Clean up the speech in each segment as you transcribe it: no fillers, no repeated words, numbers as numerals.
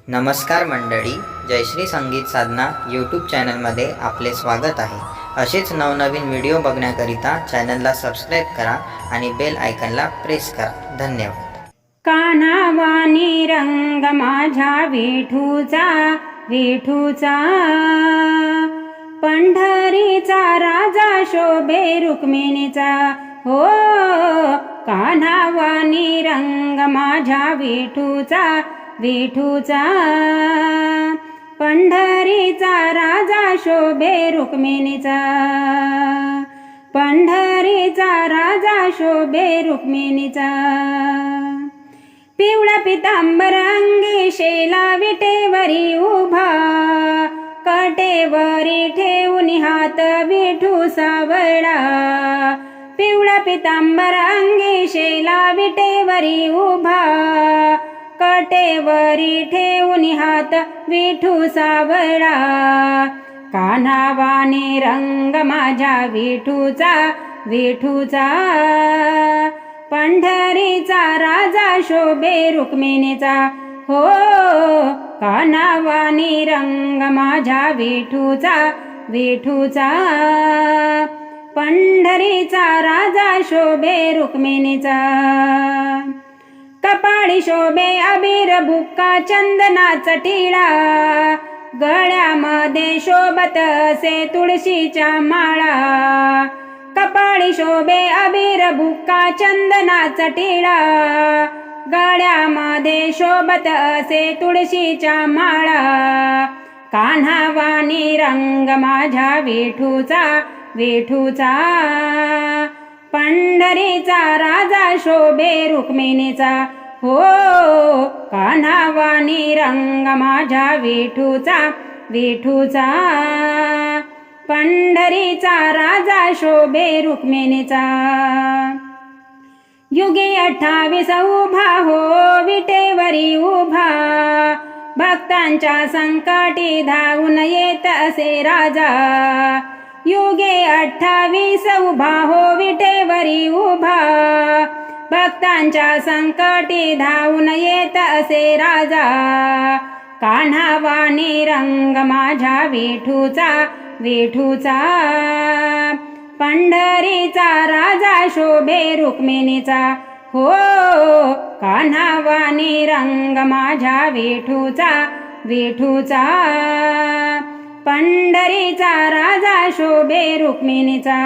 नमस्कार मंडळी, जयश्री संगीत साधना यूट्यूब चॅनलमध्ये आपले स्वागत आहे। असेच नवनवीन व्हिडिओ बघण्याकरिता चॅनलला सबस्क्राईब करा आणि बेल आयकॉनला प्रेस करा। धन्यवाद। कान्हावानी रंग माझ्या विठूचा विठूचा, पंढरीचा राजा शोभे रुक्मिणीचा हो। कान्हावानी रंग माझ्या विठूचा विठूचा, पंढरीचा राजा शोभे रुक्मिणीचा, पंढरीचा राजा शोभे रुक्मिणीचा। पिवळा पितांबर अंगी शेला विटेवरी उभा, कटेवरी ठेवून हात विठू सावळा। पिवळा पितांबर अंगी शेला विटेवरी उभा, कटेवरी ठेवून हात विठू सावळा। कान्हावानी रंग माझ्या विठूचा विठूचा, पंढरीचा राजा शोभे रुक्मिणीचा हो। कान्हावानी रंग माझ्या विठूचा विठूचा, पंढरीचा राजा शोभे रुक्मिणीचा। कपाळी शोभे अबीर बुक्का चंदनाचा टिळा, गळ्यामध्ये शोभत असे तुळशीच्या माळा। कपाळी शोभे अबीर बुक्का चंदनाचा टिळा, गळ्यामध्ये शोभत असे तुळशीच्या माळा। कान्हावानी रंग माझ्या विठूचा विठूचा, पंढरीचा राजा शोभे रुक्मिणीचा हो। कान्हावानी रंग माझ्या विठूचा विठूचा, पंढरीचा राजा शोभे रुक्मिणीचा। युगे 28 उभा हो विटेवरी उभा, भक्तांच्या संकटी धावून येत असे राजा। युगे 28 उभा हो विटेवरी उभा, भक्तांच्या संकटी धावून येत असे राजा। कान्हावानी रंग माझ्या विठूचा विठूचा, पंढरीचा राजा शोभे रुक्मिणीचा हो। कान्हावानी रंग माझ्या विठूचा विठूचा, पंढरीचा राजा शोभे रुक्मिणीचा।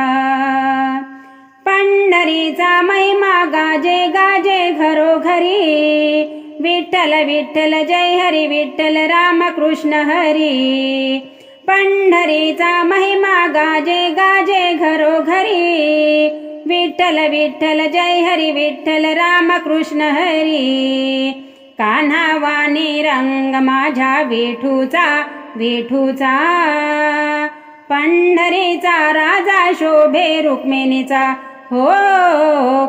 पंढरीचा महिमा गाजे गाजे घरोघरी, विठ्ठल विठ्ठल जय हरी विठ्ठल रामकृष्ण हरी। पंढरीचा महिमा गाजे गाजे घरोघरी, विठ्ठल विठ्ठल जय हरी विठ्ठल रामकृष्ण हरी। कान्हावानी रंग माझ्या विठूचा विठूचा, पंढरीचा राजा शोभे रुक्मिणीचा हो।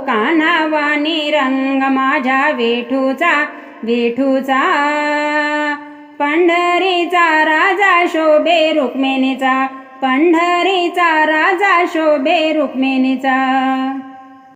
कान्हावानी रंग माझ्या विठूचा विठूचा, पंढरीचा राजा शोभे रुक्मिणीचा, पंढरीचा राजा शोभे रुक्मिणीचा।